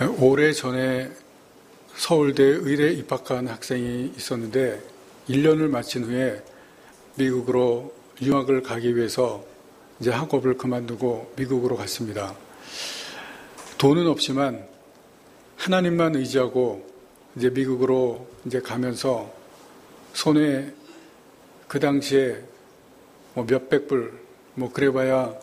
오래전에 서울대 의대 입학한 학생이 있었는데 1년을 마친 후에 미국으로 유학을 가기 위해서 이제 학업을 그만두고 미국으로 갔습니다. 돈은 없지만 하나님만 의지하고 이제 미국으로 이제 가면서 손에 그 당시에 몇백 불, 그래봐야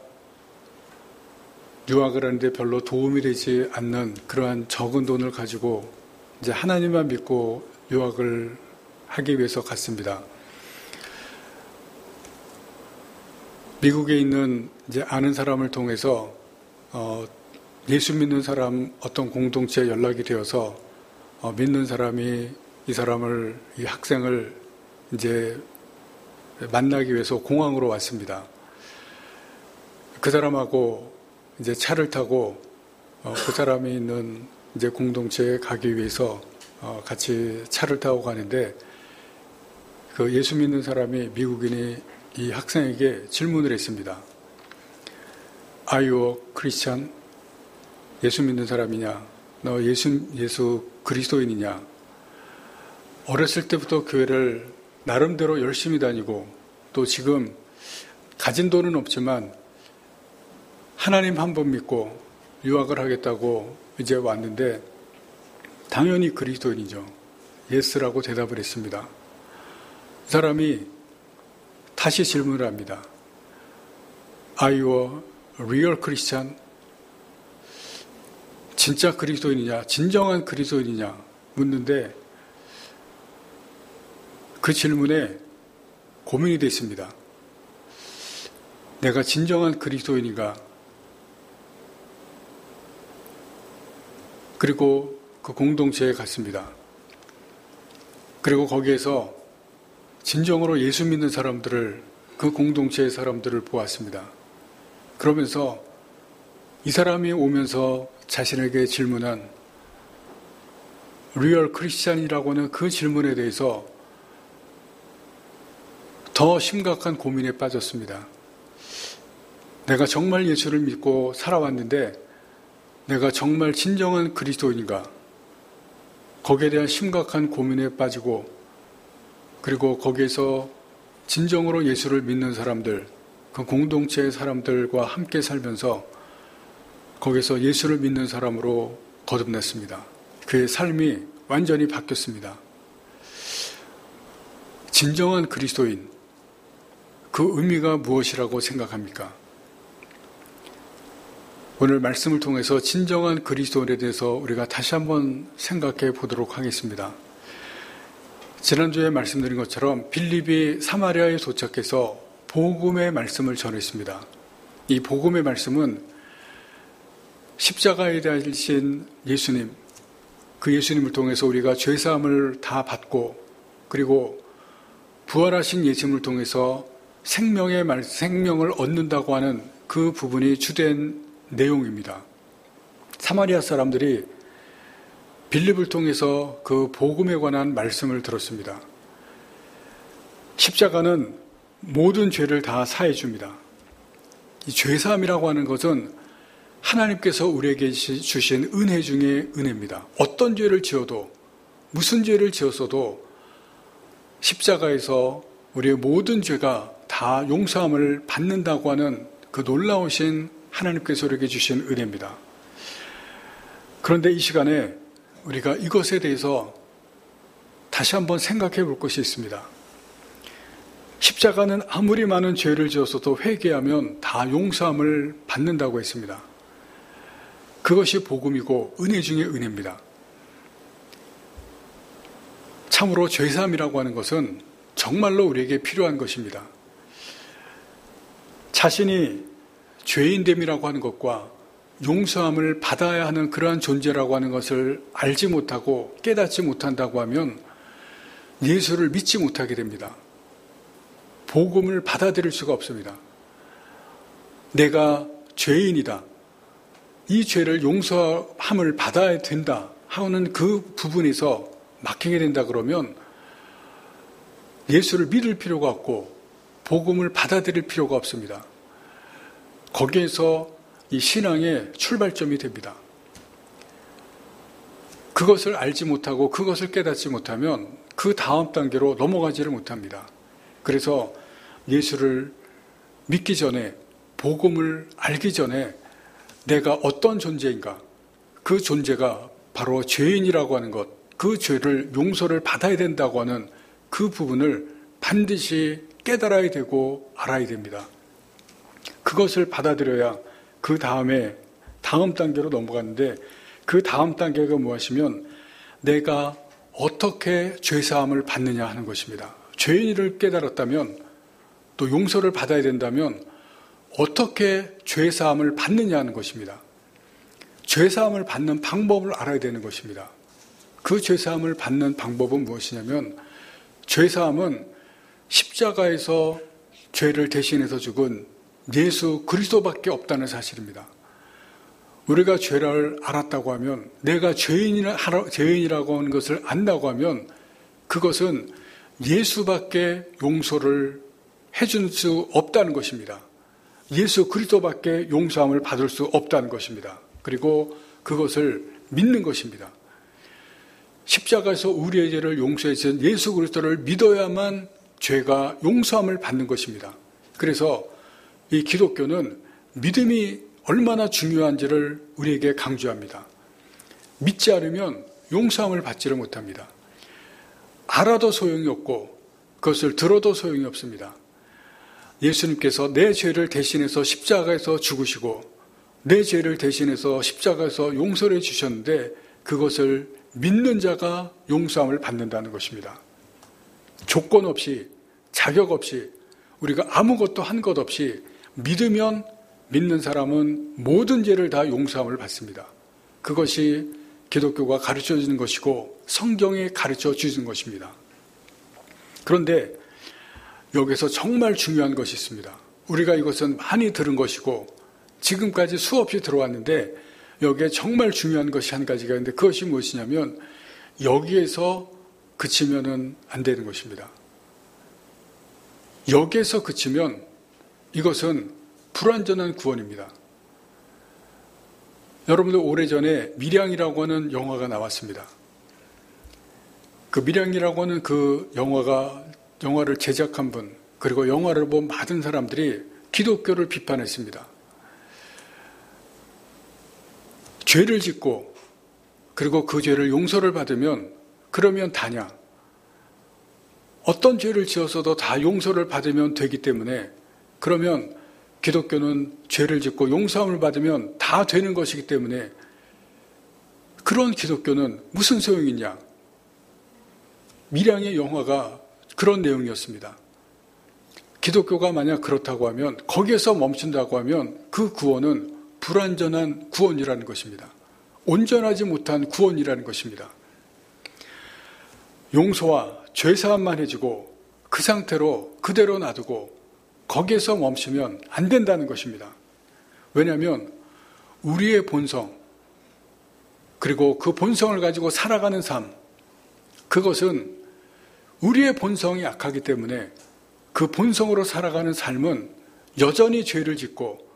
유학을 하는데 별로 도움이 되지 않는 그러한 적은 돈을 가지고 이제 하나님만 믿고 유학을 하기 위해서 갔습니다. 미국에 있는 이제 아는 사람을 통해서 예수 믿는 사람 어떤 공동체에 연락이 되어서 믿는 사람이 이 학생을 이제 만나기 위해서 공항으로 왔습니다. 그 사람하고 이제 차를 타고 그 사람이 있는 이제 공동체에 가기 위해서 같이 차를 타고 가는데 그 예수 믿는 사람이 미국인이 이 학생에게 질문을 했습니다. Are you a Christian? 예수 믿는 사람이냐? 너 예수 그리스도인이냐? 어렸을 때부터 교회를 나름대로 열심히 다니고 또 지금 가진 돈은 없지만 하나님 한 번 믿고 유학을 하겠다고 이제 왔는데 당연히 그리스도인이죠. 예스라고 대답을 했습니다. 그 사람이 다시 질문을 합니다. Are you a real Christian? 진짜 그리스도인이냐? 진정한 그리스도인이냐? 묻는데 그 질문에 고민이 됐습니다. 내가 진정한 그리스도인인가? 그리고 그 공동체에 갔습니다. 그리고 거기에서 진정으로 예수 믿는 사람들을, 그 공동체의 사람들을 보았습니다. 그러면서 이 사람이 오면서 자신에게 질문한 리얼 크리스찬이라고 하는 그 질문에 대해서 더 심각한 고민에 빠졌습니다. 내가 정말 예수를 믿고 살아왔는데 내가 정말 진정한 그리스도인인가? 거기에 대한 심각한 고민에 빠지고 그리고 거기에서 진정으로 예수를 믿는 사람들, 그 공동체의 사람들과 함께 살면서 거기서 예수를 믿는 사람으로 거듭났습니다. 그의 삶이 완전히 바뀌었습니다. 진정한 그리스도인, 그 의미가 무엇이라고 생각합니까? 오늘 말씀을 통해서 진정한 그리스도인에 대해서 우리가 다시 한번 생각해 보도록 하겠습니다. 지난주에 말씀드린 것처럼 빌립이 사마리아에 도착해서 복음의 말씀을 전했습니다. 이 복음의 말씀은 십자가에 달리신 예수님, 그 예수님을 통해서 우리가 죄사함을 다 받고 그리고 부활하신 예수님을 통해서 생명을 얻는다고 하는 그 부분이 주된 내용입니다. 사마리아 사람들이 빌립을 통해서 그 복음에 관한 말씀을 들었습니다. 십자가는 모든 죄를 다 사해 줍니다. 이 죄사함이라고 하는 것은 하나님께서 우리에게 주신 은혜 중에 은혜입니다. 어떤 죄를 지어도, 무슨 죄를 지었어도 십자가에서 우리의 모든 죄가 다 용서함을 받는다고 하는 그 놀라우신 하나님께서 우리에게 주신 은혜입니다. 그런데 이 시간에 우리가 이것에 대해서 다시 한번 생각해 볼 것이 있습니다. 십자가는 아무리 많은 죄를 지었어도 회개하면 다 용서함을 받는다고 했습니다. 그것이 복음이고 은혜 중에 은혜입니다. 참으로 죄사함이라고 하는 것은 정말로 우리에게 필요한 것입니다. 자신이 죄인됨이라고 하는 것과 용서함을 받아야 하는 그러한 존재라고 하는 것을 알지 못하고 깨닫지 못한다고 하면 예수를 믿지 못하게 됩니다. 복음을 받아들일 수가 없습니다. 내가 죄인이다. 이 죄를 용서함을 받아야 된다 하는 그 부분에서 막히게 된다 그러면 예수를 믿을 필요가 없고 복음을 받아들일 필요가 없습니다. 거기에서 이 신앙의 출발점이 됩니다. 그것을 알지 못하고 그것을 깨닫지 못하면 그 다음 단계로 넘어가지를 못합니다. 그래서 예수를 믿기 전에, 복음을 알기 전에 내가 어떤 존재인가, 그 존재가 바로 죄인이라고 하는 것, 그 죄를 용서를 받아야 된다고 하는 그 부분을 반드시 깨달아야 되고 알아야 됩니다. 그것을 받아들여야 그 다음에 다음 단계로 넘어가는데, 그 다음 단계가 무엇이면 내가 어떻게 죄사함을 받느냐 하는 것입니다. 죄인을 깨달았다면, 또 용서를 받아야 된다면 어떻게 죄사함을 받느냐 하는 것입니다. 죄사함을 받는 방법을 알아야 되는 것입니다. 그 죄사함을 받는 방법은 무엇이냐면, 죄사함은 십자가에서 죄를 대신해서 죽은 예수 그리스도밖에 없다는 사실입니다. 우리가 죄를 알았다고 하면, 내가 죄인이라고 하는 것을 안다고 하면 그것은 예수밖에 용서를 해줄 수 없다는 것입니다. 예수 그리스도밖에 용서함을 받을 수 없다는 것입니다. 그리고 그것을 믿는 것입니다. 십자가에서 우리의 죄를 용서해 주신 예수 그리스도를 믿어야만 죄가 용서함을 받는 것입니다. 그래서 이 기독교는 믿음이 얼마나 중요한지를 우리에게 강조합니다. 믿지 않으면 용서함을 받지를 못합니다. 알아도 소용이 없고 그것을 들어도 소용이 없습니다. 예수님께서 내 죄를 대신해서 십자가에서 죽으시고 내 죄를 대신해서 십자가에서 용서를 해주셨는데, 그것을 믿는 자가 용서함을 받는다는 것입니다. 조건 없이, 자격 없이, 우리가 아무것도 한 것 없이 믿으면 믿는 사람은 모든 죄를 다 용서함을 받습니다. 그것이 기독교가 가르쳐 주는 것이고 성경이 가르쳐 주는 것입니다. 그런데 여기서 정말 중요한 것이 있습니다. 우리가 이것은 많이 들은 것이고 지금까지 수없이 들어왔는데, 여기에 정말 중요한 것이 한 가지가 있는데, 그것이 무엇이냐면 여기에서 그치면은 안 되는 것입니다. 여기에서 그치면 이것은 불완전한 구원입니다. 여러분들 오래전에 밀양이라고 하는 영화가 나왔습니다. 그 밀양이라고 하는 그 영화를 제작한 분, 그리고 영화를 본 많은 사람들이 기독교를 비판했습니다. 죄를 짓고 그리고 그 죄를 용서를 받으면 그러면 다냐? 어떤 죄를 지었어도 다 용서를 받으면 되기 때문에, 그러면 기독교는 죄를 짓고 용서함을 받으면 다 되는 것이기 때문에 그런 기독교는 무슨 소용이 있냐? 밀양의 영화가 그런 내용이었습니다. 기독교가 만약 그렇다고 하면, 거기에서 멈춘다고 하면 그 구원은 불완전한 구원이라는 것입니다. 온전하지 못한 구원이라는 것입니다. 용서와 죄사함만 해주고 그 상태로 그대로 놔두고 거기에서 멈추면 안 된다는 것입니다. 왜냐하면 우리의 본성, 그리고 그 본성을 가지고 살아가는 삶, 그것은 우리의 본성이 약하기 때문에 그 본성으로 살아가는 삶은 여전히 죄를 짓고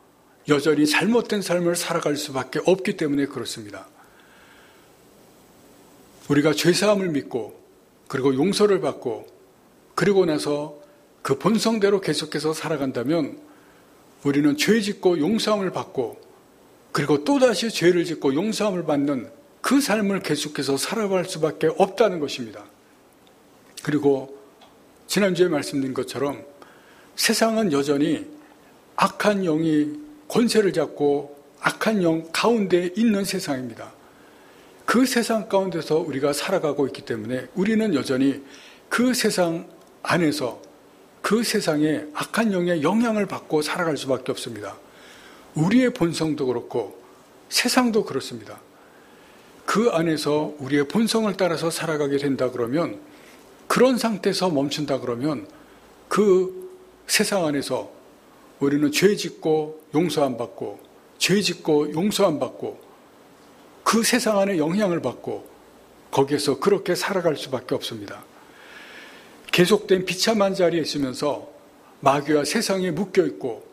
여전히 잘못된 삶을 살아갈 수밖에 없기 때문에 그렇습니다. 우리가 죄사함을 믿고 그리고 용서를 받고 그리고 나서 그 본성대로 계속해서 살아간다면 우리는 죄 짓고 용서함을 받고 그리고 또다시 죄를 짓고 용서함을 받는 그 삶을 계속해서 살아갈 수밖에 없다는 것입니다. 그리고 지난주에 말씀드린 것처럼 세상은 여전히 악한 영이 권세를 잡고 악한 영 가운데 있는 세상입니다. 그 세상 가운데서 우리가 살아가고 있기 때문에 우리는 여전히 그 세상 안에서 그 세상의 악한 영의 영향을 받고 살아갈 수밖에 없습니다. 우리의 본성도 그렇고 세상도 그렇습니다. 그 안에서 우리의 본성을 따라서 살아가게 된다 그러면, 그런 상태에서 멈춘다 그러면 그 세상 안에서 우리는 죄 짓고 용서 안 받고 죄 짓고 용서 안 받고 그 세상 안에 영향을 받고 거기에서 그렇게 살아갈 수밖에 없습니다. 계속된 비참한 자리에 있으면서 마귀와 세상에 묶여있고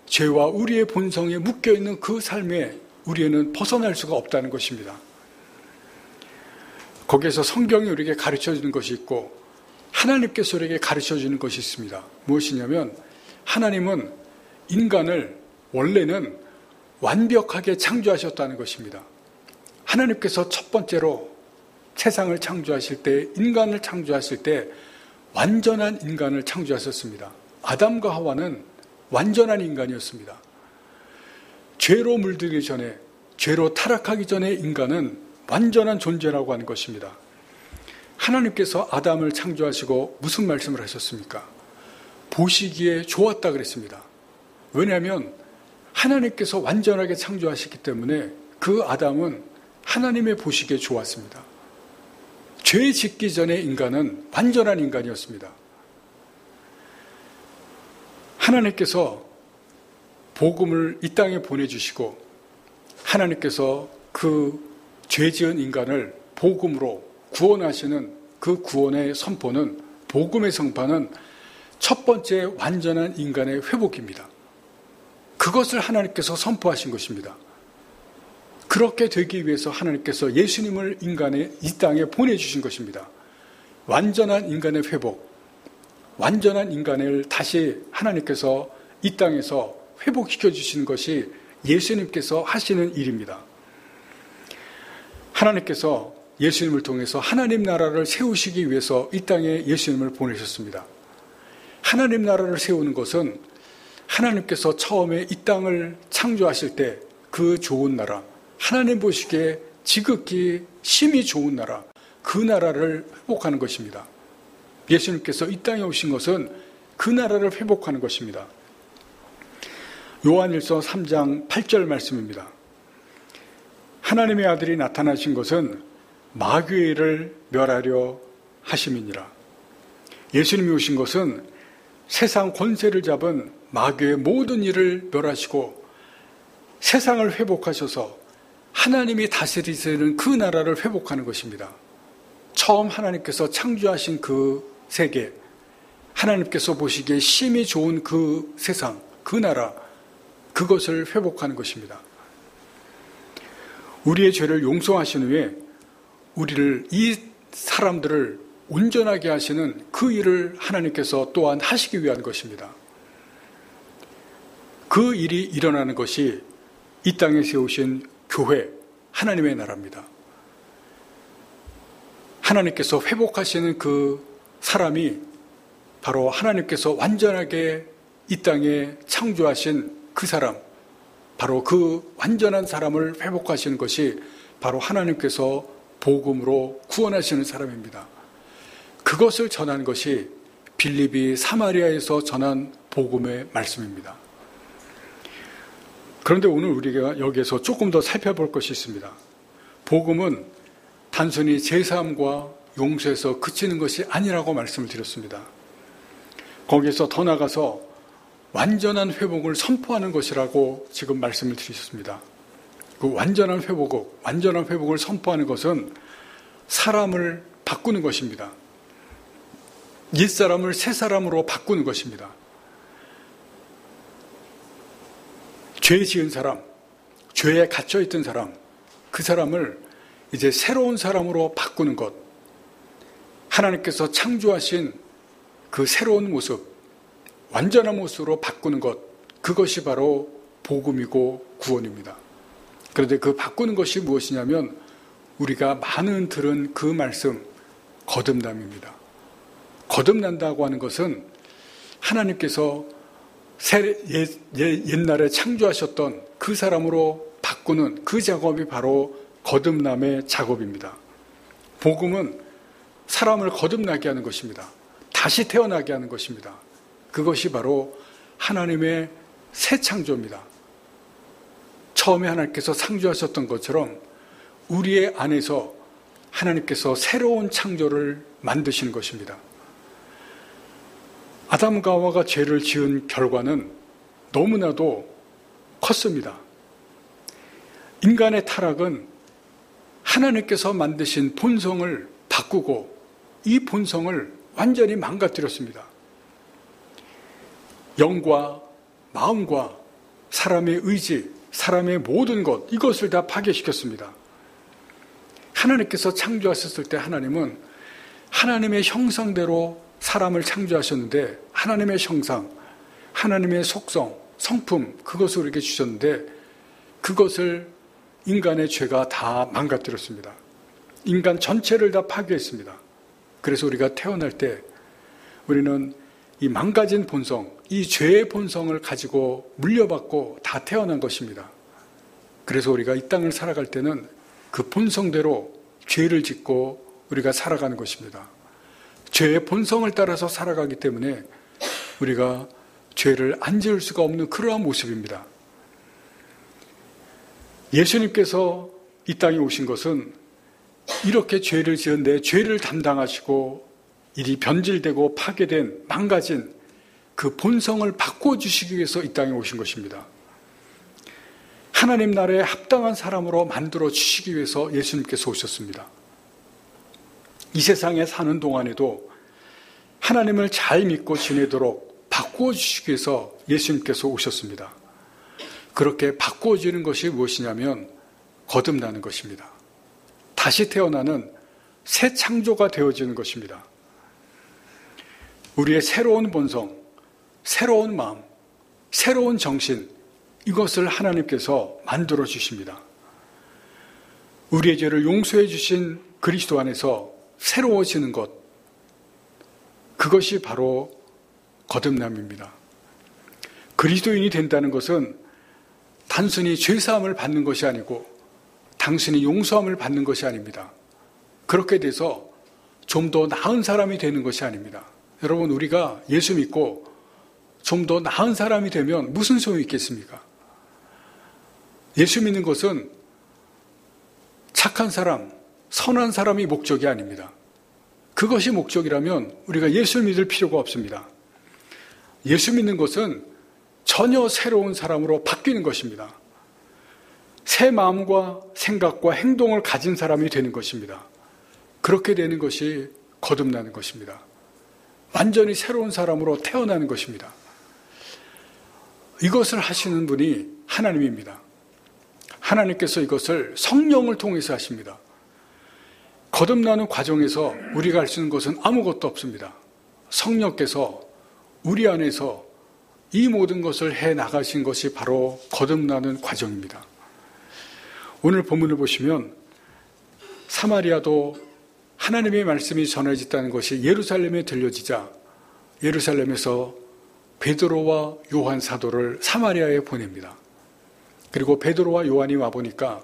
죄와 우리의 본성에 묶여있는 그 삶에 우리는 벗어날 수가 없다는 것입니다. 거기에서 성경이 우리에게 가르쳐 주는 것이 있고 하나님께서 우리에게 가르쳐 주는 것이 있습니다. 무엇이냐면 하나님은 인간을 원래는 완벽하게 창조하셨다는 것입니다. 하나님께서 첫 번째로 세상을 창조하실 때, 인간을 창조하실 때 완전한 인간을 창조하셨습니다. 아담과 하와는 완전한 인간이었습니다. 죄로 물들기 전에, 죄로 타락하기 전에 인간은 완전한 존재라고 하는 것입니다. 하나님께서 아담을 창조하시고 무슨 말씀을 하셨습니까? 보시기에 좋았다 그랬습니다. 왜냐하면 하나님께서 완전하게 창조하셨기 때문에 그 아담은 하나님의 보시기에 좋았습니다. 죄 짓기 전에 인간은 완전한 인간이었습니다. 하나님께서 복음을 이 땅에 보내주시고 하나님께서 그 죄 지은 인간을 복음으로 구원하시는 그 구원의 선포는, 복음의 선포는 첫 번째 완전한 인간의 회복입니다. 그것을 하나님께서 선포하신 것입니다. 그렇게 되기 위해서 하나님께서 예수님을 인간의 이 땅에 보내주신 것입니다. 완전한 인간의 회복, 완전한 인간을 다시 하나님께서 이 땅에서 회복시켜 주시는 것이 예수님께서 하시는 일입니다. 하나님께서 예수님을 통해서 하나님 나라를 세우시기 위해서 이 땅에 예수님을 보내셨습니다. 하나님 나라를 세우는 것은 하나님께서 처음에 이 땅을 창조하실 때 그 좋은 나라, 하나님 보시기에 지극히 심히 좋은 나라, 그 나라를 회복하는 것입니다. 예수님께서 이 땅에 오신 것은 그 나라를 회복하는 것입니다. 요한일서 3장 8절 말씀입니다. 하나님의 아들이 나타나신 것은 마귀를 멸하려 하심이니라. 예수님이 오신 것은 세상 권세를 잡은 마귀의 모든 일을 멸하시고 세상을 회복하셔서 하나님이 다스리시는 그 나라를 회복하는 것입니다. 처음 하나님께서 창조하신 그 세계, 하나님께서 보시기에 심히 좋은 그 세상, 그 나라, 그것을 회복하는 것입니다. 우리의 죄를 용서하신 후에 우리를, 이 사람들을 온전하게 하시는 그 일을 하나님께서 또한 하시기 위한 것입니다. 그 일이 일어나는 것이 이 땅에 세우신 교회, 하나님의 나라입니다. 하나님께서 회복하시는 그 사람이 바로 하나님께서 완전하게 이 땅에 창조하신 그 사람, 바로 그 완전한 사람을 회복하시는 것이 바로 하나님께서 복음으로 구원하시는 사람입니다. 그것을 전한 것이 빌립이 사마리아에서 전한 복음의 말씀입니다. 그런데 오늘 우리가 여기에서 조금 더 살펴볼 것이 있습니다. 복음은 단순히 제사함과 용서에서 그치는 것이 아니라고 말씀을 드렸습니다. 거기에서 더 나가서 완전한 회복을 선포하는 것이라고 지금 말씀을 드리셨습니다. 그 완전한 회복을 선포하는 것은 사람을 바꾸는 것입니다. 옛사람을 새사람으로 바꾸는 것입니다. 죄 지은 사람, 죄에 갇혀있던 사람, 그 사람을 이제 새로운 사람으로 바꾸는 것, 하나님께서 창조하신 그 새로운 모습, 완전한 모습으로 바꾸는 것, 그것이 바로 복음이고 구원입니다. 그런데 그 바꾸는 것이 무엇이냐면 우리가 많은 들은 그 말씀, 거듭남입니다. 거듭난다고 하는 것은 하나님께서 옛날에 창조하셨던 그 사람으로 바꾸는 그 작업이 바로 거듭남의 작업입니다. 복음은 사람을 거듭나게 하는 것입니다. 다시 태어나게 하는 것입니다. 그것이 바로 하나님의 새 창조입니다. 처음에 하나님께서 창조하셨던 것처럼 우리의 안에서 하나님께서 새로운 창조를 만드시는 것입니다. 아담과 하와가 죄를 지은 결과는 너무나도 컸습니다. 인간의 타락은 하나님께서 만드신 본성을 바꾸고 이 본성을 완전히 망가뜨렸습니다. 영과 마음과 사람의 의지, 사람의 모든 것, 이것을 다 파괴시켰습니다. 하나님께서 창조하셨을 때 하나님은 하나님의 형상대로 사람을 창조하셨는데 하나님의 형상, 하나님의 속성, 성품 그것을 우리에게 주셨는데 그것을 인간의 죄가 다 망가뜨렸습니다. 인간 전체를 다 파괴했습니다. 그래서 우리가 태어날 때 우리는 이 망가진 본성, 이 죄의 본성을 가지고 물려받고 다 태어난 것입니다. 그래서 우리가 이 땅을 살아갈 때는 그 본성대로 죄를 짓고 우리가 살아가는 것입니다. 죄의 본성을 따라서 살아가기 때문에 우리가 죄를 안 지을 수가 없는 그러한 모습입니다. 예수님께서 이 땅에 오신 것은 이렇게 죄를 지은데 죄를 담당하시고 일이 변질되고 파괴된 망가진 그 본성을 바꿔주시기 위해서 이 땅에 오신 것입니다. 하나님 나라에 합당한 사람으로 만들어 주시기 위해서 예수님께서 오셨습니다. 이 세상에 사는 동안에도 하나님을 잘 믿고 지내도록 바꾸어 주시기 위해서 예수님께서 오셨습니다. 그렇게 바꾸어지는 것이 무엇이냐면 거듭나는 것입니다. 다시 태어나는 새 창조가 되어지는 것입니다. 우리의 새로운 본성, 새로운 마음, 새로운 정신 이것을 하나님께서 만들어 주십니다. 우리의 죄를 용서해 주신 그리스도 안에서 새로워지는 것 그것이 바로 거듭남입니다. 그리스도인이 된다는 것은 단순히 죄사함을 받는 것이 아니고 단순히 용서함을 받는 것이 아닙니다. 그렇게 돼서 좀 더 나은 사람이 되는 것이 아닙니다. 여러분 우리가 예수 믿고 좀 더 나은 사람이 되면 무슨 소용이 있겠습니까? 예수 믿는 것은 착한 사람, 선한 사람이 목적이 아닙니다. 그것이 목적이라면 우리가 예수를 믿을 필요가 없습니다. 예수 믿는 것은 전혀 새로운 사람으로 바뀌는 것입니다. 새 마음과 생각과 행동을 가진 사람이 되는 것입니다. 그렇게 되는 것이 거듭나는 것입니다. 완전히 새로운 사람으로 태어나는 것입니다. 이것을 하시는 분이 하나님입니다. 하나님께서 이것을 성령을 통해서 하십니다. 거듭나는 과정에서 우리가 할 수 있는 것은 아무것도 없습니다. 성령께서 우리 안에서 이 모든 것을 해 나가신 것이 바로 거듭나는 과정입니다. 오늘 본문을 보시면 사마리아도 하나님의 말씀이 전해졌다는 것이 예루살렘에 들려지자 예루살렘에서 베드로와 요한 사도를 사마리아에 보냅니다. 그리고 베드로와 요한이 와보니까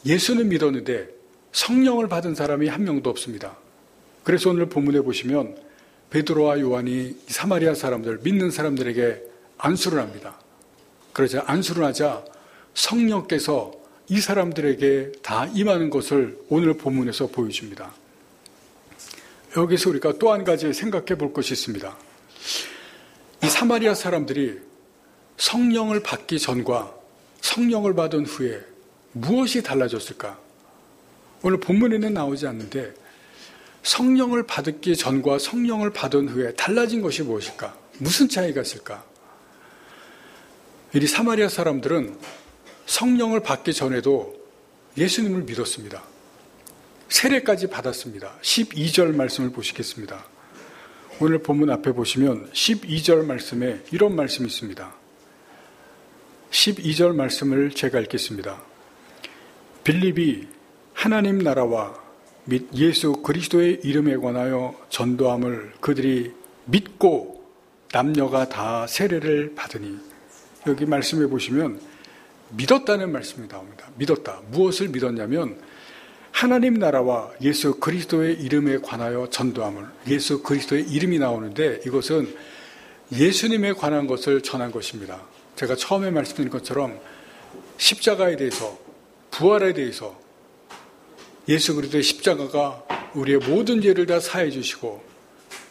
예수는 믿었는데 성령을 받은 사람이 한 명도 없습니다. 그래서 오늘 본문에 보시면 베드로와 요한이 사마리아 사람들, 믿는 사람들에게 안수를 합니다. 그러자 안수를 하자 성령께서 이 사람들에게 다 임하는 것을 오늘 본문에서 보여줍니다. 여기서 우리가 또 한 가지 생각해 볼 것이 있습니다. 이 사마리아 사람들이 성령을 받기 전과 성령을 받은 후에 무엇이 달라졌을까? 오늘 본문에는 나오지 않는데 성령을 받기 전과 성령을 받은 후에 달라진 것이 무엇일까? 무슨 차이가 있을까? 이 사마리아 사람들은 성령을 받기 전에도 예수님을 믿었습니다. 세례까지 받았습니다. 12절 말씀을 보시겠습니다. 오늘 본문 앞에 보시면 12절 말씀에 이런 말씀이 있습니다. 12절 말씀을 제가 읽겠습니다. 빌립이 하나님 나라와 및 예수 그리스도의 이름에 관하여 전도함을 그들이 믿고 남녀가 다 세례를 받으니 여기 말씀해 보시면 믿었다는 말씀이 나옵니다. 믿었다. 무엇을 믿었냐면 하나님 나라와 예수 그리스도의 이름에 관하여 전도함을 예수 그리스도의 이름이 나오는데 이것은 예수님에 관한 것을 전한 것입니다. 제가 처음에 말씀드린 것처럼 십자가에 대해서 부활에 대해서 예수 그리스도의 십자가가 우리의 모든 죄를 다 사해 주시고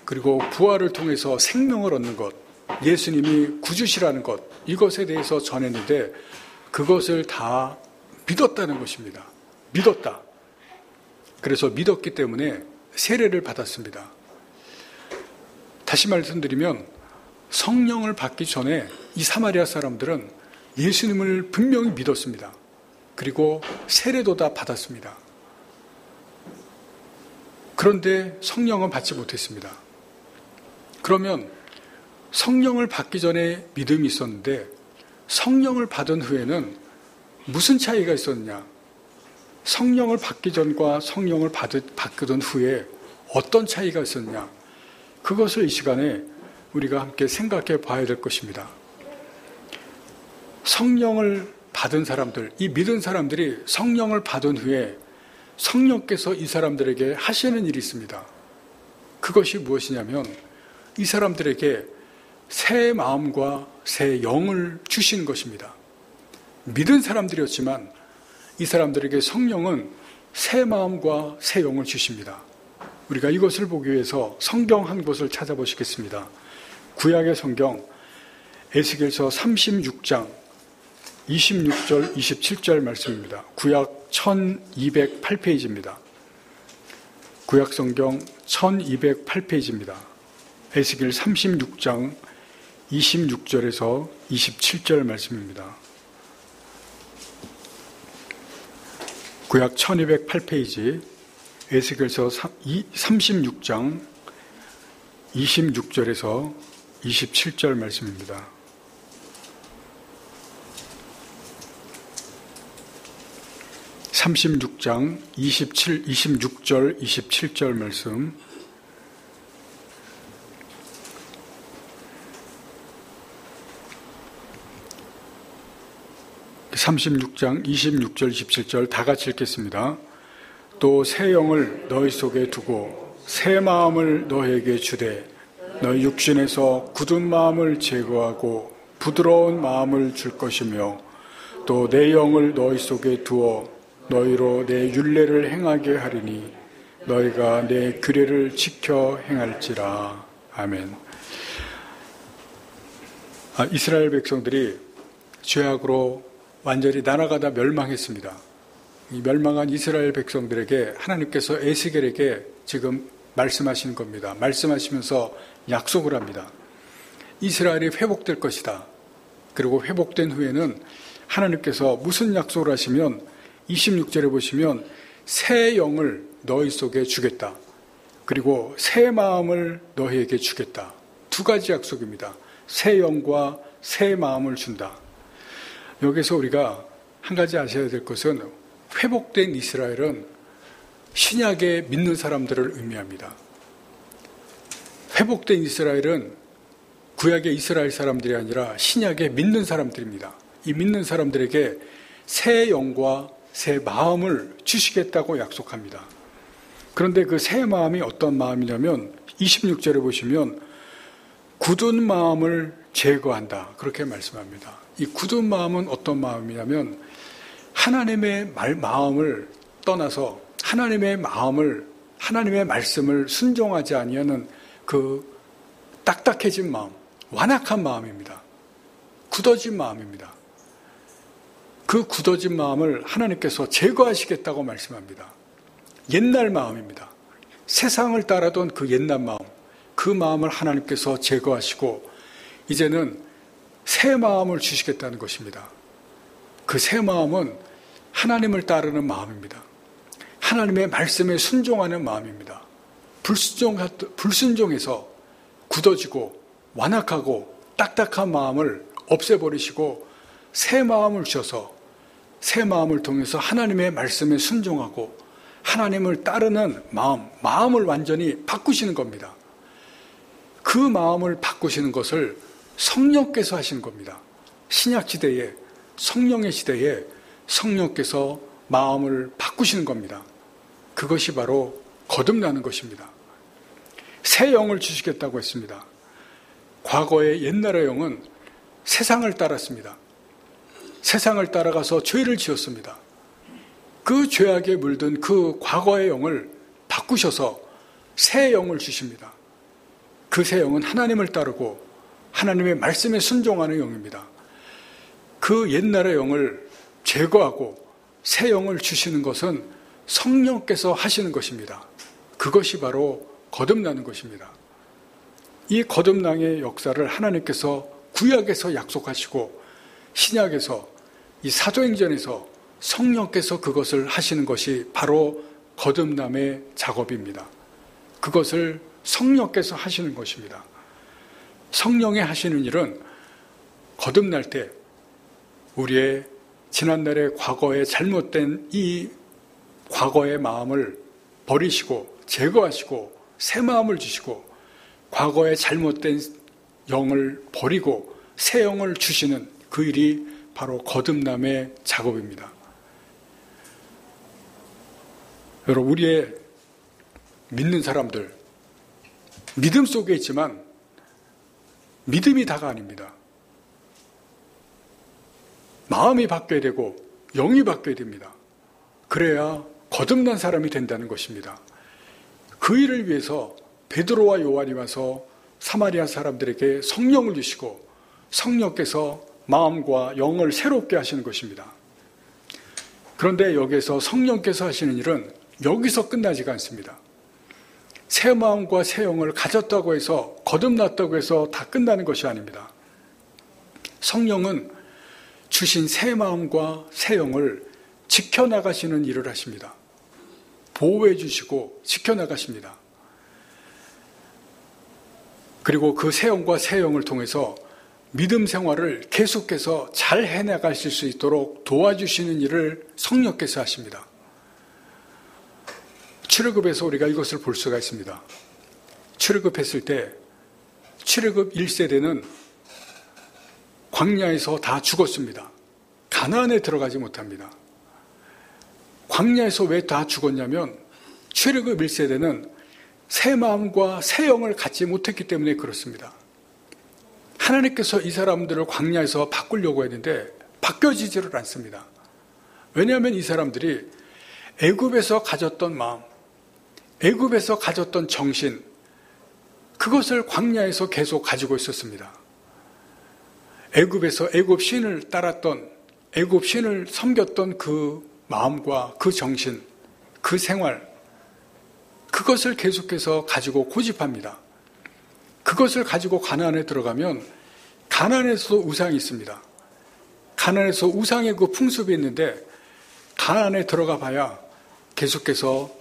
그리고 부활을 통해서 생명을 얻는 것 예수님이 구주시라는 것 이것에 대해서 전했는데 그것을 다 믿었다는 것입니다. 믿었다. 그래서 믿었기 때문에 세례를 받았습니다. 다시 말씀드리면 성령을 받기 전에 이 사마리아 사람들은 예수님을 분명히 믿었습니다. 그리고 세례도 다 받았습니다. 그런데 성령은 받지 못했습니다. 그러면 성령을 받기 전에 믿음이 있었는데 성령을 받은 후에는 무슨 차이가 있었느냐? 성령을 받기 전과 성령을 받은 후에 어떤 차이가 있었느냐? 그것을 이 시간에 우리가 함께 생각해 봐야 될 것입니다. 성령을 받은 사람들, 이 믿은 사람들이 성령을 받은 후에 성령께서 이 사람들에게 하시는 일이 있습니다. 그것이 무엇이냐면 이 사람들에게 새 마음과 새 영을 주신 것입니다. 믿은 사람들이었지만 이 사람들에게 성령은 새 마음과 새 영을 주십니다. 우리가 이것을 보기 위해서 성경 한 곳을 찾아보시겠습니다. 구약의 성경 에스겔서 36장 26절 27절 말씀입니다. 구약 1208페이지입니다. 구약 성경 1208페이지입니다. 에스겔 36장 26절에서 27절 말씀입니다. 구약 1208페이지 에스겔서 36장 26절에서 27절 말씀입니다. (36장) 26절 27절 말씀. (36장) 26절 27절 다 같이 읽겠습니다. 또 새 영을 너희 속에 두고 새 마음을 너희에게 주되 너희 육신에서 굳은 마음을 제거하고 부드러운 마음을 줄 것이며 또 내 영을 너희 속에 두어 너희로 내 율례를 행하게 하리니 너희가 내 규례를 지켜 행할지라. 아멘. 이스라엘 백성들이 죄악으로 완전히 나라가 멸망했습니다. 이 멸망한 이스라엘 백성들에게 하나님께서 에스겔에게 지금 말씀하시는 겁니다. 말씀하시면서 약속을 합니다. 이스라엘이 회복될 것이다. 그리고 회복된 후에는 하나님께서 무슨 약속을 하시면 26절에 보시면 새 영을 너희 속에 주겠다. 그리고 새 마음을 너희에게 주겠다. 두 가지 약속입니다. 새 영과 새 마음을 준다. 여기서 우리가 한 가지 아셔야 될 것은 회복된 이스라엘은 신약에 믿는 사람들을 의미합니다. 회복된 이스라엘은 구약의 이스라엘 사람들이 아니라 신약에 믿는 사람들입니다. 이 믿는 사람들에게 새 영과 새 마음을 주시겠다고 약속합니다. 그런데 그 새 마음이 어떤 마음이냐면 26절에 보시면 굳은 마음을 제거한다. 그렇게 말씀합니다. 이 굳은 마음은 어떤 마음이냐면 하나님의 마음을 떠나서 하나님의 말씀을 순종하지 아니하는 그 딱딱해진 마음, 완악한 마음입니다. 굳어진 마음입니다. 그 굳어진 마음을 하나님께서 제거하시겠다고 말씀합니다. 옛날 마음입니다. 세상을 따라던 그 옛날 마음, 그 마음을 하나님께서 제거하시고 이제는 새 마음을 주시겠다는 것입니다. 그 새 마음은 하나님을 따르는 마음입니다. 하나님의 말씀에 순종하는 마음입니다. 불순종해서 굳어지고 완악하고 딱딱한 마음을 없애버리시고 새 마음을 주셔서 새 마음을 통해서 하나님의 말씀에 순종하고 하나님을 따르는 마음을 완전히 바꾸시는 겁니다. 그 마음을 바꾸시는 것을 성령께서 하시는 겁니다. 신약시대에 성령의 시대에 성령께서 마음을 바꾸시는 겁니다. 그것이 바로 거듭나는 것입니다. 새 영을 주시겠다고 했습니다. 과거의 옛날의 영은 세상을 따랐습니다. 세상을 따라가서 죄를 지었습니다. 그 죄악에 물든 그 과거의 영을 바꾸셔서 새 영을 주십니다. 그 새 영은 하나님을 따르고 하나님의 말씀에 순종하는 영입니다. 그 옛날의 영을 제거하고 새 영을 주시는 것은 성령께서 하시는 것입니다. 그것이 바로 거듭나는 것입니다. 이 거듭남의 역사를 하나님께서 구약에서 약속하시고 신약에서 이 사도행전에서 성령께서 그것을 하시는 것이 바로 거듭남의 작업입니다. 그것을 성령께서 하시는 것입니다. 성령이 하시는 일은 거듭날 때 우리의 지난날의 과거의 잘못된 이 과거의 마음을 버리시고 제거하시고 새 마음을 주시고 과거의 잘못된 영을 버리고 새 영을 주시는 그 일이 바로 거듭남의 작업입니다. 여러분, 우리의 믿는 사람들, 믿음 속에 있지만 믿음이 다가 아닙니다. 마음이 바뀌어야 되고 영이 바뀌어야 됩니다. 그래야 거듭난 사람이 된다는 것입니다. 그 일을 위해서 베드로와 요한이 와서 사마리아 사람들에게 성령을 주시고 성령께서 마음과 영을 새롭게 하시는 것입니다. 그런데 여기에서 성령께서 하시는 일은 여기서 끝나지가 않습니다. 새 마음과 새 영을 가졌다고 해서 거듭났다고 해서 다 끝나는 것이 아닙니다. 성령은 주신 새 마음과 새 영을 지켜나가시는 일을 하십니다. 보호해 주시고 지켜나가십니다. 그리고 그 새 영과 새 영을 통해서 믿음 생활을 계속해서 잘 해나가실 수 있도록 도와주시는 일을 성령께서 하십니다. 출애굽에서 우리가 이것을 볼 수가 있습니다. 출애굽했을 때 출애굽 1세대는 광야에서 다 죽었습니다. 가나안에 들어가지 못합니다. 광야에서 왜 다 죽었냐면 출애굽 1세대는 새 마음과 새 영을 갖지 못했기 때문에 그렇습니다. 하나님께서 이 사람들을 광야에서 바꾸려고 했는데 바뀌어지지를 않습니다. 왜냐하면 이 사람들이 애굽에서 가졌던 마음, 애굽에서 가졌던 정신, 그것을 광야에서 계속 가지고 있었습니다. 애굽에서 애굽 신을 따랐던, 애굽 신을 섬겼던 그 마음과 그 정신, 그 생활, 그것을 계속해서 가지고 고집합니다. 그것을 가지고 가나안에 들어가면 가나안에서도 우상이 있습니다. 가나안에서 우상의 그 풍습이 있는데 가나안에 들어가 봐야 계속해서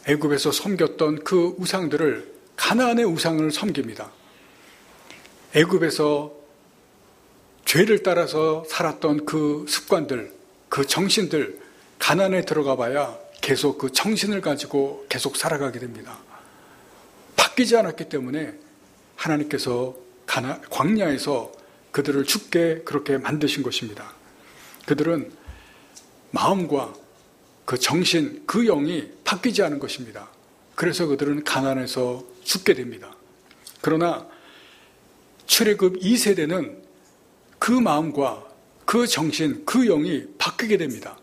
애굽에서 섬겼던 그 우상들을 가나안의 우상을 섬깁니다. 애굽에서 죄를 따라서 살았던 그 습관들, 그 정신들, 가나안에 들어가 봐야 계속 그 정신을 가지고 계속 살아가게 됩니다. 바뀌지 않았기 때문에 하나님께서 광야에서 그들을 죽게 그렇게 만드신 것입니다. 그들은 마음과 그 정신, 그 영이 바뀌지 않은 것입니다. 그래서 그들은 가나안에서 죽게 됩니다. 그러나 출애굽 2세대는 그 마음과 그 정신, 그 영이 바뀌게 됩니다.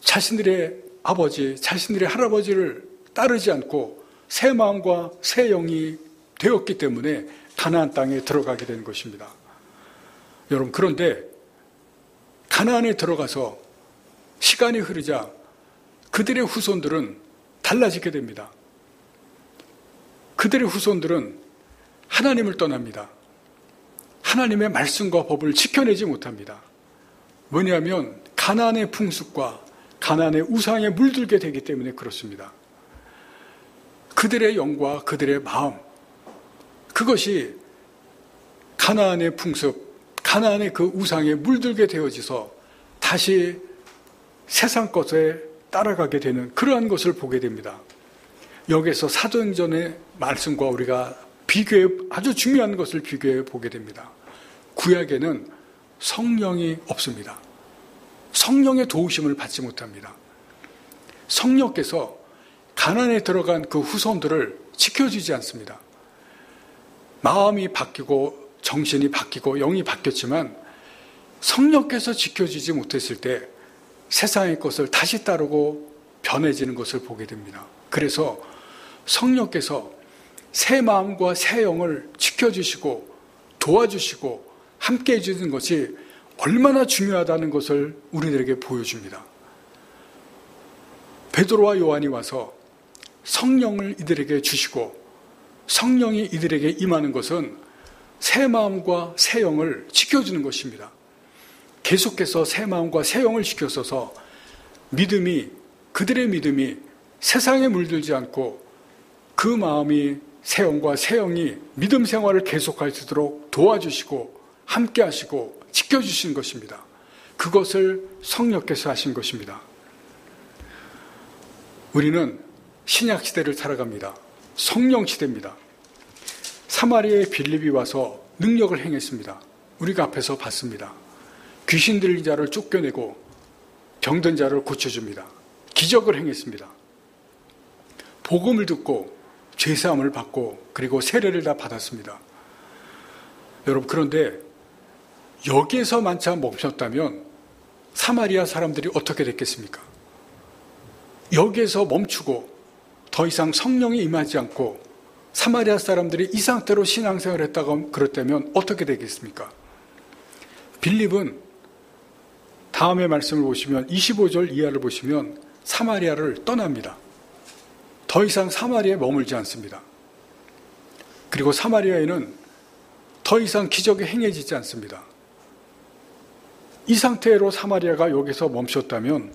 자신들의 아버지, 자신들의 할아버지를 따르지 않고 새 마음과 새 영이 되었기 때문에 가나안 땅에 들어가게 된 것입니다. 여러분, 그런데 가나안에 들어가서 시간이 흐르자 그들의 후손들은 달라지게 됩니다. 그들의 후손들은 하나님을 떠납니다. 하나님의 말씀과 법을 지켜내지 못합니다. 왜냐하면 가나안의 풍습과 가나안의 우상에 물들게 되기 때문에 그렇습니다. 그들의 영과 그들의 마음, 그것이 가나안의 풍습, 가나안의 그 우상에 물들게 되어져서 다시 세상 것에 따라가게 되는 그러한 것을 보게 됩니다. 여기에서 사도행전의 말씀과 우리가 아주 중요한 것을 비교해 보게 됩니다. 구약에는 성령이 없습니다. 성령의 도우심을 받지 못합니다. 성령께서 가나안에 들어간 그 후손들을 지켜주지 않습니다. 마음이 바뀌고 정신이 바뀌고 영이 바뀌었지만 성령께서 지켜주지 못했을 때 세상의 것을 다시 따르고 변해지는 것을 보게 됩니다. 그래서 성령께서 새 마음과 새 영을 지켜주시고 도와주시고 함께 해주는 것이 얼마나 중요하다는 것을 우리들에게 보여줍니다. 베드로와 요한이 와서 성령을 이들에게 주시고 성령이 이들에게 임하는 것은 새 마음과 새 영을 지켜주는 것입니다. 계속해서 새 마음과 새 영을 지켜서서 그들의 믿음이 세상에 물들지 않고 그 마음이 새 영과 새 영이 믿음 생활을 계속할 수 있도록 도와주시고 함께 하시고 지켜주신 것입니다. 그것을 성령께서 하신 것입니다. 우리는 신약 시대를 살아갑니다. 성령 시대입니다. 사마리아의 빌립이 와서 능력을 행했습니다. 우리가 앞에서 봤습니다. 귀신 들린 자를 쫓겨내고 병든 자를 고쳐줍니다. 기적을 행했습니다. 복음을 듣고 죄사함을 받고 그리고 세례를 다 받았습니다. 여러분, 그런데 여기에서만차 멈췄다면 사마리아 사람들이 어떻게 됐겠습니까? 여기에서 멈추고 더 이상 성령이 임하지 않고 사마리아 사람들이 이 상태로 신앙생활을 했다고 그렇다면 어떻게 되겠습니까? 빌립은 다음의 말씀을 보시면 25절 이하를 보시면 사마리아를 떠납니다. 더 이상 사마리아에 머물지 않습니다. 그리고 사마리아에는 더 이상 기적이 행해지지 않습니다. 이 상태로 사마리아가 여기서 멈췄다면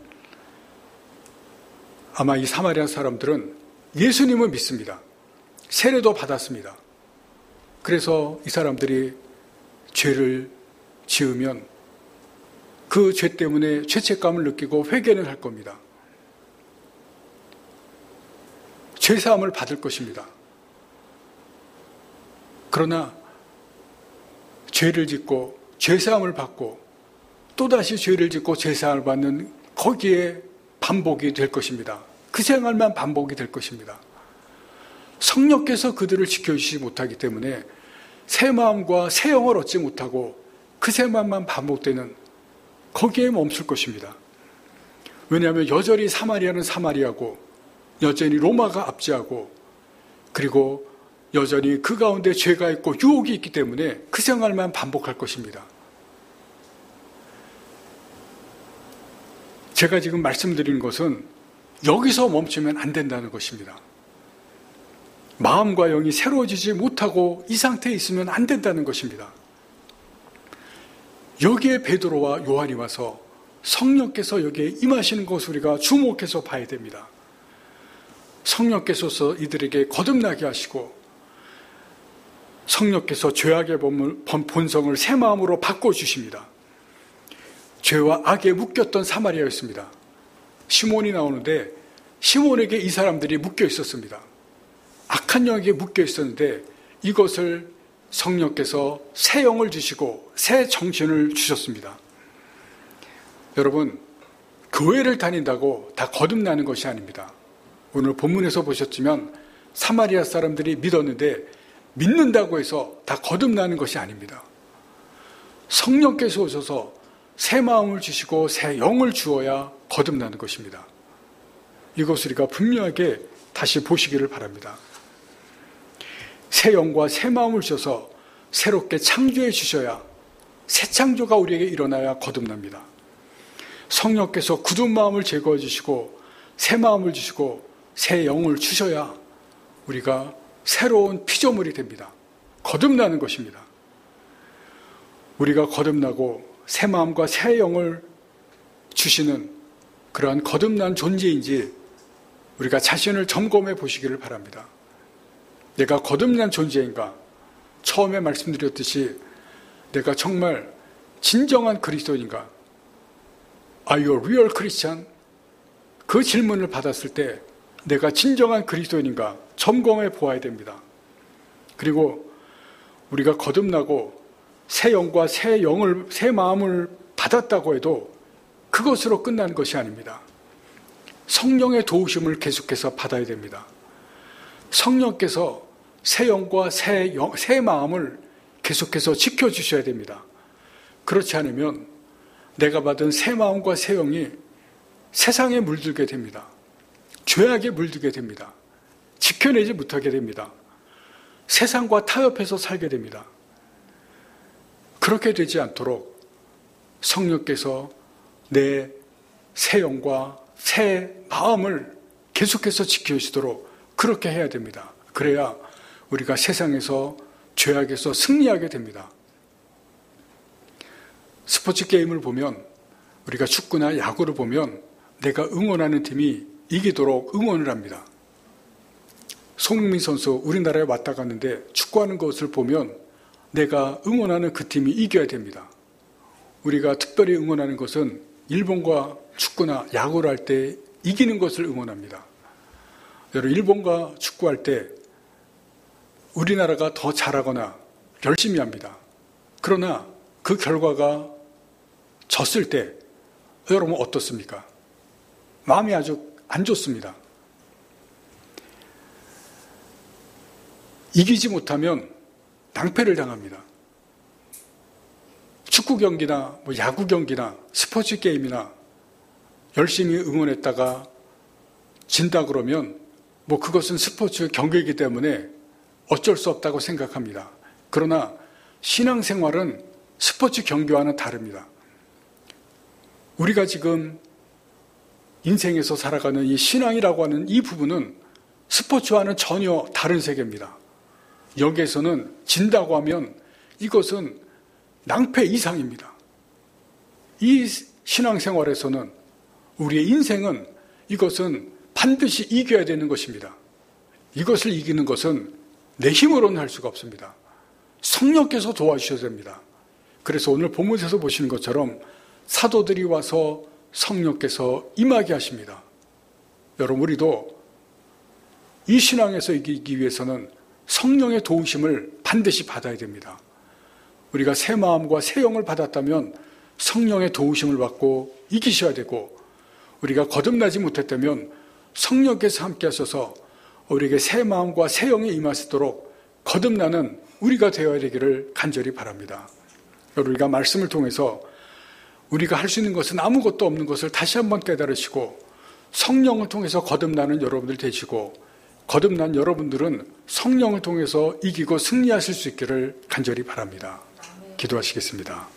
아마 이 사마리아 사람들은 예수님을 믿습니다. 세례도 받았습니다. 그래서 이 사람들이 죄를 지으면 그 죄 때문에 죄책감을 느끼고 회개를 할 겁니다. 죄사함을 받을 것입니다. 그러나 죄를 짓고 죄사함을 받고 또다시 죄를 짓고 죄사함을 받는 거기에 반복이 될 것입니다. 그 생활만 반복이 될 것입니다. 성령께서 그들을 지켜주시지 못하기 때문에 새 마음과 새 영을 얻지 못하고 그 생활만 반복되는 거기에 멈출 것입니다. 왜냐하면 여전히 사마리아는 사마리아고 여전히 로마가 압제하고 그리고 여전히 그 가운데 죄가 있고 유혹이 있기 때문에 그 생활만 반복할 것입니다. 제가 지금 말씀드리는 것은 여기서 멈추면 안 된다는 것입니다. 마음과 영이 새로워지지 못하고 이 상태에 있으면 안 된다는 것입니다. 여기에 베드로와 요한이 와서 성령께서 여기에 임하시는 것을 우리가 주목해서 봐야 됩니다. 성령께서 이들에게 거듭나게 하시고 성령께서 죄악의 본성을 새 마음으로 바꿔주십니다. 죄와 악에 묶였던 사마리아였습니다. 시몬이 나오는데 시몬에게 이 사람들이 묶여 있었습니다. 악한 영에게 묶여 있었는데 이것을 성령께서 새 영을 주시고 새 정신을 주셨습니다. 여러분, 교회를 다닌다고 다 거듭나는 것이 아닙니다. 오늘 본문에서 보셨지만 사마리아 사람들이 믿었는데 믿는다고 해서 다 거듭나는 것이 아닙니다. 성령께서 오셔서 새 마음을 주시고 새 영을 주어야 거듭나는 것입니다. 이것을 우리가 분명하게 다시 보시기를 바랍니다. 새 영과 새 마음을 주셔서 새롭게 창조해 주셔야 새 창조가 우리에게 일어나야 거듭납니다. 성령께서 굳은 마음을 제거해 주시고 새 마음을 주시고 새 영을 주셔야 우리가 새로운 피조물이 됩니다. 거듭나는 것입니다. 우리가 거듭나고 새 마음과 새 영을 주시는 그러한 거듭난 존재인지 우리가 자신을 점검해 보시기를 바랍니다. 내가 거듭난 존재인가? 처음에 말씀드렸듯이 내가 정말 진정한 그리스도인가? Are you a real Christian? 그 질문을 받았을 때 내가 진정한 그리스도인인가 점검해 보아야 됩니다. 그리고 우리가 거듭나고 새 영과 새 마음을 받았다고 해도 그것으로 끝나는 것이 아닙니다. 성령의 도우심을 계속해서 받아야 됩니다. 성령께서 새 영과 새 마음을 계속해서 지켜주셔야 됩니다. 그렇지 않으면 내가 받은 새 마음과 새 영이 세상에 물들게 됩니다. 죄악에 물들게 됩니다. 지켜내지 못하게 됩니다. 세상과 타협해서 살게 됩니다. 그렇게 되지 않도록 성령께서 내 새 영과 새 마음을 계속해서 지켜주시도록 그렇게 해야 됩니다. 그래야 우리가 세상에서 죄악에서 승리하게 됩니다. 스포츠 게임을 보면 우리가 축구나 야구를 보면 내가 응원하는 팀이 이기도록 응원을 합니다. 손흥민 선수 우리나라에 왔다 갔는데 축구하는 것을 보면 내가 응원하는 그 팀이 이겨야 됩니다. 우리가 특별히 응원하는 것은 일본과 축구나 야구를 할 때 이기는 것을 응원합니다. 여러분, 일본과 축구할 때 우리나라가 더 잘하거나 열심히 합니다. 그러나 그 결과가 졌을 때 여러분 어떻습니까? 마음이 아주 안 좋습니다. 이기지 못하면 낭패를 당합니다. 축구 경기나 야구 경기나 스포츠 게임이나 열심히 응원했다가 진다 그러면 그것은 스포츠 경기이기 때문에 어쩔 수 없다고 생각합니다. 그러나 신앙생활은 스포츠 경기와는 다릅니다. 우리가 지금 인생에서 살아가는 이 신앙이라고 하는 이 부분은 스포츠와는 전혀 다른 세계입니다. 여기에서는 진다고 하면 이것은 낭패 이상입니다. 이 신앙생활에서는 우리의 인생은 이것은 반드시 이겨야 되는 것입니다. 이것을 이기는 것은 내 힘으로는 할 수가 없습니다. 성령께서 도와주셔야 됩니다. 그래서 오늘 본문에서 보시는 것처럼 사도들이 와서 성령께서 임하게 하십니다. 여러분, 우리도 이 신앙에서 이기기 위해서는 성령의 도우심을 반드시 받아야 됩니다. 우리가 새 마음과 새 영을 받았다면 성령의 도우심을 받고 이기셔야 되고, 우리가 거듭나지 못했다면 성령께서 함께 하셔서 우리에게 새 마음과 새 영이 임하시도록 거듭나는 우리가 되어야 되기를 간절히 바랍니다. 우리가 말씀을 통해서 우리가 할 수 있는 것은 아무것도 없는 것을 다시 한번 깨달으시고 성령을 통해서 거듭나는 여러분들 되시고, 거듭난 여러분들은 성령을 통해서 이기고 승리하실 수 있기를 간절히 바랍니다. 기도하시겠습니다.